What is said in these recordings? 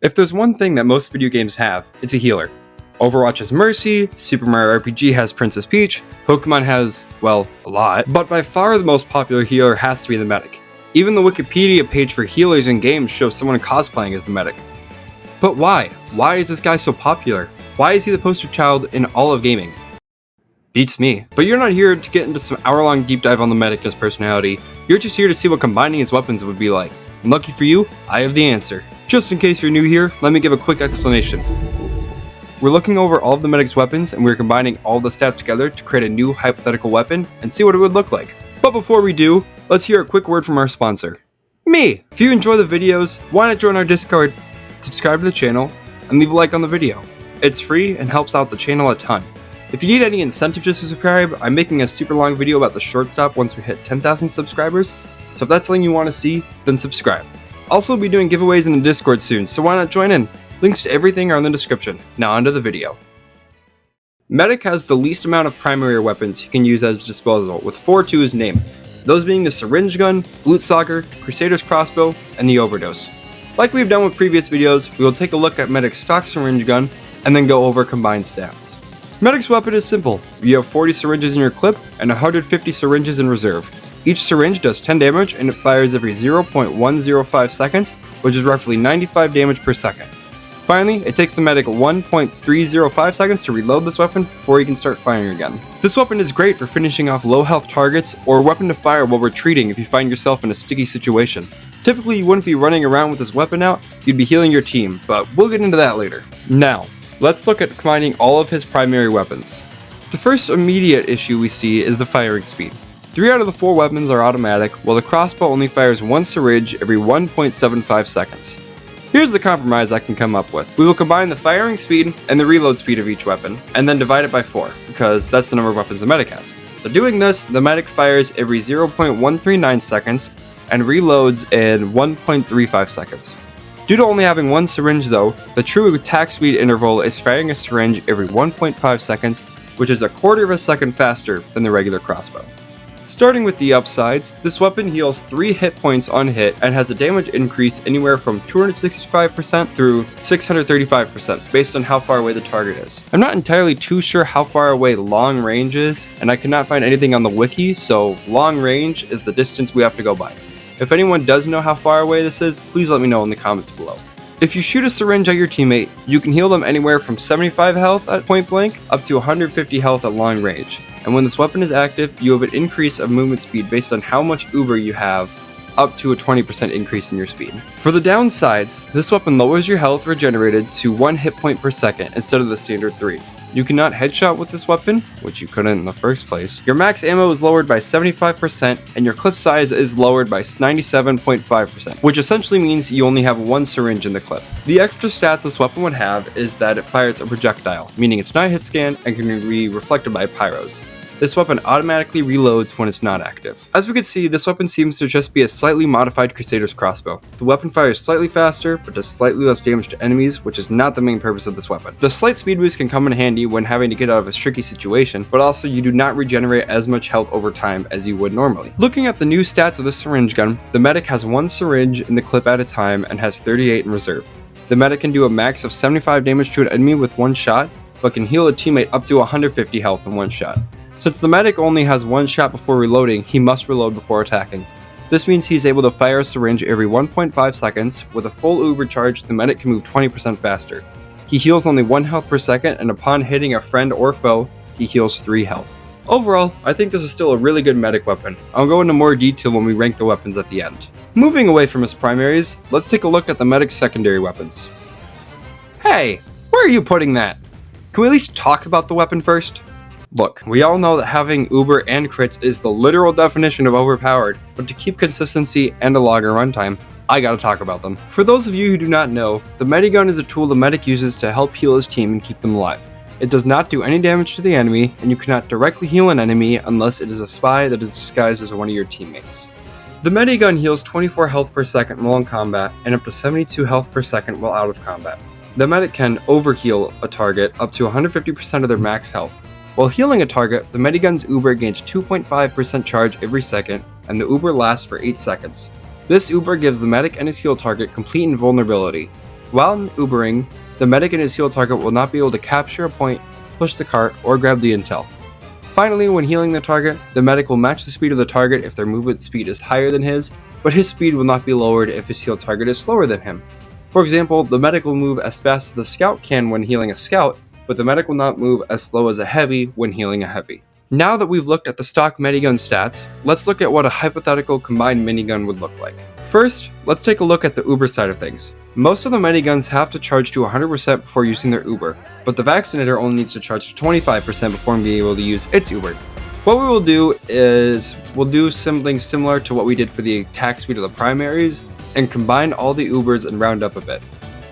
If there's one thing that most video games have, it's a healer. Overwatch has Mercy, Super Mario RPG has Princess Peach, Pokemon has, well, a lot, but by far the most popular healer has to be the medic. Even the Wikipedia page for healers in games shows someone cosplaying as the medic. But why? Why is this guy so popular? Why is he the poster child in all of gaming? Beats me. But you're not here to get into some hour-long deep dive on the medic and his personality, you're just here to see what combining his weapons would be like. And lucky for you, I have the answer. Just in case you're new here, let me give a quick explanation. We're looking over all of the medic's weapons and we're combining all the stats together to create a new hypothetical weapon and see what it would look like. But before we do, let's hear a quick word from our sponsor, me! If you enjoy the videos, why not join our Discord, subscribe to the channel, and leave a like on the video. It's free and helps out the channel a ton. If you need any incentive to subscribe, I'm making a super long video about the shortstop once we hit 10,000 subscribers, so if that's something you want to see, then subscribe. Also, we'll be doing giveaways in the Discord soon, so why not join in? Links to everything are in the description. Now onto the video. Medic has the least amount of primary weapons he can use at his disposal, with 4 to his name, those being the Syringe Gun, Blutsauger, Crusader's Crossbow, and the Overdose. Like we've done with previous videos, we will take a look at Medic's stock Syringe Gun, and then go over combined stats. Medic's weapon is simple. You have 40 syringes in your clip, and 150 syringes in reserve. Each syringe does 10 damage and it fires every 0.105 seconds, which is roughly 95 damage per second. Finally, it takes the medic 1.305 seconds to reload this weapon before he can start firing again. This weapon is great for finishing off low health targets or a weapon to fire while retreating if you find yourself in a sticky situation. Typically you wouldn't be running around with this weapon out, you'd be healing your team, but we'll get into that later. Now, let's look at combining all of his primary weapons. The first immediate issue we see is the firing speed. 3 out of the 4 weapons are automatic, while the crossbow only fires 1 syringe every 1.75 seconds. Here's the compromise I can come up with. We will combine the firing speed and the reload speed of each weapon, and then divide it by 4, because that's the number of weapons the medic has. So doing this, the medic fires every 0.139 seconds, and reloads in 1.35 seconds. Due to only having 1 syringe though, the true attack speed interval is firing a syringe every 1.5 seconds, which is a quarter of a second faster than the regular crossbow. Starting with the upsides, this weapon heals 3 hit points on hit and has a damage increase anywhere from 265% through 635% based on how far away the target is. I'm not entirely too sure how far away long range is, and I could not find anything on the wiki, so long range is the distance we have to go by. If anyone does know how far away this is, please let me know in the comments below. If you shoot a syringe at your teammate, you can heal them anywhere from 75 health at point blank up to 150 health at long range. And when this weapon is active, you have an increase of movement speed based on how much Uber you have, up to a 20% increase in your speed. For the downsides, this weapon lowers your health regenerated to 1 hit point per second instead of the standard 3. You cannot headshot with this weapon, which you couldn't in the first place. Your max ammo is lowered by 75%, and your clip size is lowered by 97.5%, which essentially means you only have 1 syringe in the clip. The extra stats this weapon would have is that it fires a projectile, meaning it's not hit scan and can be reflected by pyros. This weapon automatically reloads when it's not active. As we can see, this weapon seems to just be a slightly modified Crusader's Crossbow. The weapon fires slightly faster, but does slightly less damage to enemies, which is not the main purpose of this weapon. The slight speed boost can come in handy when having to get out of a tricky situation, but also you do not regenerate as much health over time as you would normally. Looking at the new stats of the Syringe Gun, the medic has 1 syringe in the clip at a time and has 38 in reserve. The medic can do a max of 75 damage to an enemy with 1 shot, but can heal a teammate up to 150 health in 1 shot. Since the medic only has 1 shot before reloading, he must reload before attacking. This means he's able to fire a syringe every 1.5 seconds. With a full Uber charge, the medic can move 20% faster. He heals only 1 health per second, and upon hitting a friend or foe, he heals 3 health. Overall, I think this is still a really good medic weapon. I'll go into more detail when we rank the weapons at the end. Moving away from his primaries, let's take a look at the medic's secondary weapons. Hey, where are you putting that? Can we at least talk about the weapon first? Look, we all know that having Uber and crits is the literal definition of overpowered, but to keep consistency and a longer runtime, I gotta talk about them. For those of you who do not know, the Medi Gun is a tool the medic uses to help heal his team and keep them alive. It does not do any damage to the enemy, and you cannot directly heal an enemy unless it is a spy that is disguised as one of your teammates. The Medi Gun heals 24 health per second while in combat, and up to 72 health per second while out of combat. The medic can overheal a target up to 150% of their max health. While healing a target, the Medi Gun's Uber gains 2.5% charge every second, and the Uber lasts for 8 seconds. This Uber gives the medic and his heal target complete invulnerability. While Ubering, the medic and his heal target will not be able to capture a point, push the cart, or grab the intel. Finally, when healing the target, the medic will match the speed of the target if their movement speed is higher than his, but his speed will not be lowered if his heal target is slower than him. For example, the medic will move as fast as the scout can when healing a scout, but the medic will not move as slow as a heavy when healing a heavy. Now that we've looked at the stock Medi Gun stats, let's look at what a hypothetical combined minigun would look like. First, let's take a look at the Uber side of things. Most of the Medi Guns have to charge to 100% before using their Uber, but the Vaccinator only needs to charge to 25% before being able to use its Uber. What we will do is, we'll do something similar to what we did for the attack speed of the primaries, and combine all the Ubers and round up a bit.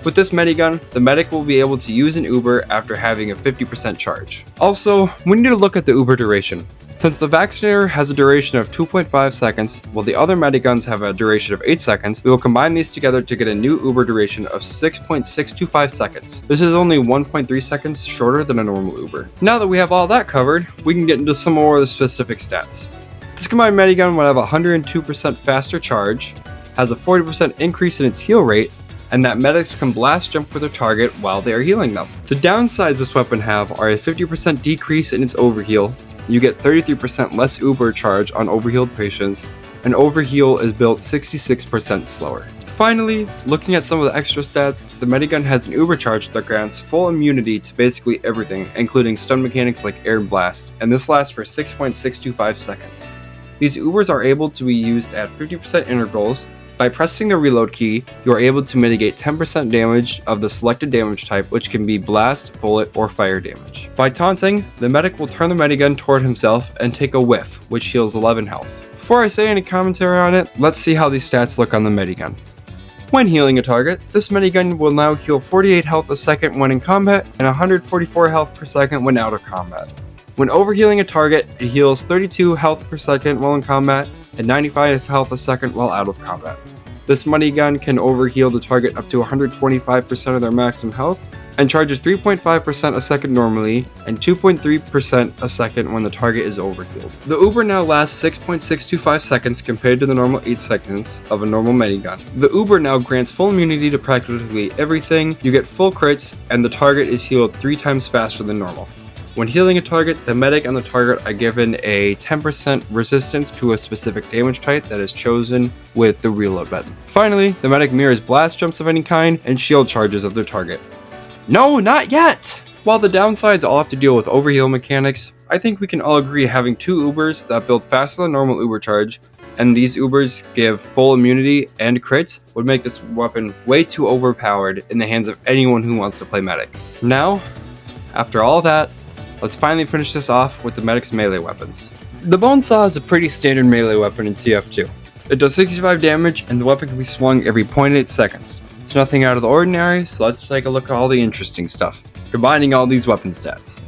With this Medi Gun, the medic will be able to use an Uber after having a 50% charge. Also, we need to look at the Uber duration. Since the Vaccinator has a duration of 2.5 seconds, while the other Medi Guns have a duration of 8 seconds, we will combine these together to get a new Uber duration of 6.625 seconds. This is only 1.3 seconds shorter than a normal Uber. Now that we have all that covered, we can get into some more of the specific stats. This combined Medi Gun will have a 102% faster charge, has a 40% increase in its heal rate, and that medics can blast jump for their target while they are healing them. The downsides this weapon have are a 50% decrease in its overheal, you get 33% less Uber charge on overhealed patients, and overheal is built 66% slower. Finally, looking at some of the extra stats, the Medi Gun has an Uber charge that grants full immunity to basically everything, including stun mechanics like air blast, and this lasts for 6.625 seconds. These Ubers are able to be used at 50% intervals. By pressing the reload key, you are able to mitigate 10% damage of the selected damage type, which can be blast, bullet, or fire damage. By taunting, the medic will turn the Medi Gun toward himself and take a whiff, which heals 11 health. Before I say any commentary on it, let's see how these stats look on the Medi Gun. When healing a target, this Medi Gun will now heal 48 health a second when in combat, and 144 health per second when out of combat. When overhealing a target, it heals 32 health per second while in combat, and 95 health a second while out of combat. This Medi Gun can overheal the target up to 125% of their maximum health, and charges 3.5% a second normally, and 2.3% a second when the target is overhealed. The Uber now lasts 6.625 seconds compared to the normal 8 seconds of a normal Medi Gun. The Uber now grants full immunity to practically everything, you get full crits, and the target is healed 3 times faster than normal. When healing a target, the medic and the target are given a 10% resistance to a specific damage type that is chosen with the reload button. Finally, the medic mirrors blast jumps of any kind and shield charges of their target. No, not yet! While the downsides all have to deal with overheal mechanics, I think we can all agree having 2 Ubers that build faster than normal Uber charge, and these Ubers give full immunity and crits, would make this weapon way too overpowered in the hands of anyone who wants to play medic. Now, after all that, let's finally finish this off with the medic's melee weapons. The Bonesaw is a pretty standard melee weapon in TF2. It does 65 damage and the weapon can be swung every 0.8 seconds. It's nothing out of the ordinary, so let's take a look at all the interesting stuff, combining all these weapon stats.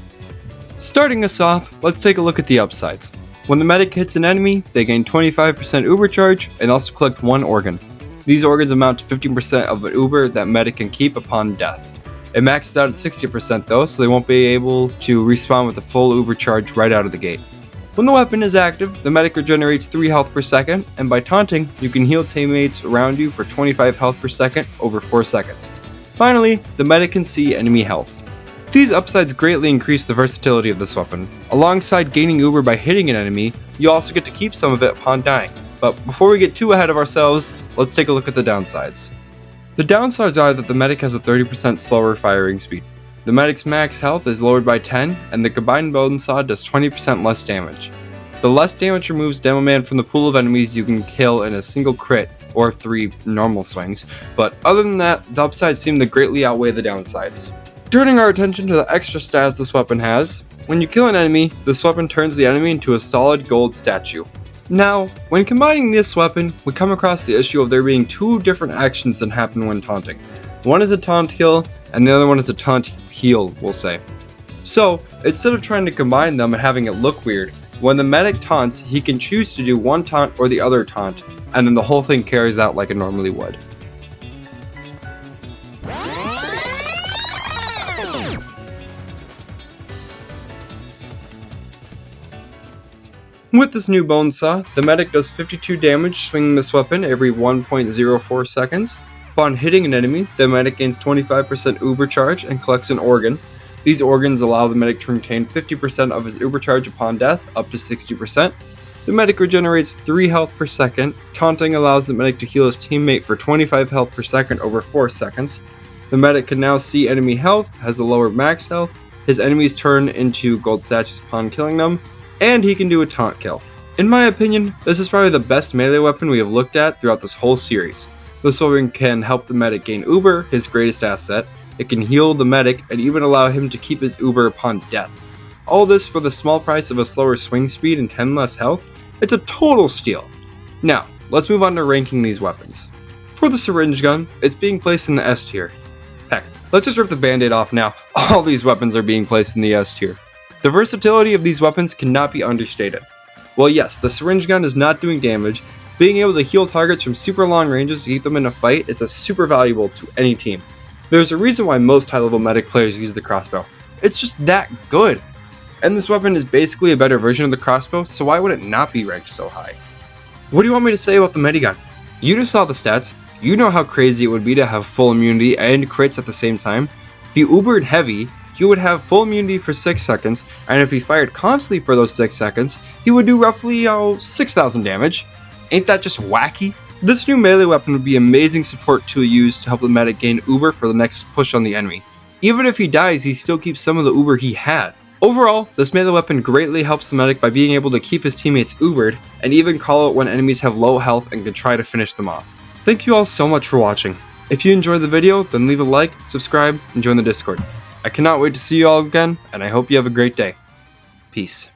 Starting us off, let's take a look at the upsides. When the medic hits an enemy, they gain 25% Uber charge and also collect 1 organ. These organs amount to 15% of an Uber that medic can keep upon death. It maxes out at 60% though, so they won't be able to respawn with a full Uber charge right out of the gate. When the weapon is active, the medic regenerates 3 health per second, and by taunting, you can heal teammates around you for 25 health per second over 4 seconds. Finally, the medic can see enemy health. These upsides greatly increase the versatility of this weapon. Alongside gaining Uber by hitting an enemy, you also get to keep some of it upon dying. But before we get too ahead of ourselves, let's take a look at the downsides. The downsides are that the medic has a 30% slower firing speed. The medic's max health is lowered by 10, and the combined Bonesaw does 20% less damage. The less damage removes Demo Man from the pool of enemies you can kill in a single crit, or 3 normal swings, but other than that, the upsides seem to greatly outweigh the downsides. Turning our attention to the extra stats this weapon has, when you kill an enemy, this weapon turns the enemy into a solid gold statue. Now, when combining this weapon, we come across the issue of there being 2 different actions that happen when taunting. One is a taunt kill, and the other one is a taunt heal, we'll say. So, instead of trying to combine them and having it look weird, when the medic taunts, he can choose to do one taunt or the other taunt, and then the whole thing carries out like it normally would. With this new Bonesaw, the medic does 52 damage swinging this weapon every 1.04 seconds, Upon hitting an enemy, the medic gains 25% uber charge and collects an organ. These organs allow the medic to retain 50% of his uber charge upon death, up to 60%. The medic regenerates 3 health per second. Taunting allows the medic to heal his teammate for 25 health per second over 4 seconds. The medic can now see enemy health, has a lower max health, his enemies turn into gold statues upon killing them, and he can do a taunt kill. In my opinion, this is probably the best melee weapon we have looked at throughout this whole series. This weapon can help the medic gain uber, his greatest asset. It can heal the medic and even allow him to keep his uber upon death. All this for the small price of a slower swing speed and 10 less health. It's a total steal. Now, let's move on to ranking these weapons. For the syringe gun, it's being placed in the S tier. Heck, let's just rip the band-aid off now. All these weapons are being placed in the S tier. The versatility of these weapons cannot be understated. While yes, the syringe gun is not doing damage, being able to heal targets from super long ranges to keep them in a fight is super valuable to any team. There's a reason why most high-level medic players use the crossbow. It's just that good. And this weapon is basically a better version of the crossbow, so why would it not be ranked so high? What do you want me to say about the Medi Gun? You just saw the stats. You know how crazy it would be to have full immunity and crits at the same time. If you ubered heavy, he would have full immunity for 6 seconds, and if he fired constantly for those 6 seconds, he would do roughly 6,000 damage. Ain't that just wacky? This new melee weapon would be amazing support to use to help the medic gain uber for the next push on the enemy. Even if he dies, he still keeps some of the uber he had. Overall, this melee weapon greatly helps the medic by being able to keep his teammates ubered, and even call out when enemies have low health and can try to finish them off. Thank you all so much for watching. If you enjoyed the video, then leave a like, subscribe, and join the Discord. I cannot wait to see you all again, and I hope you have a great day. Peace.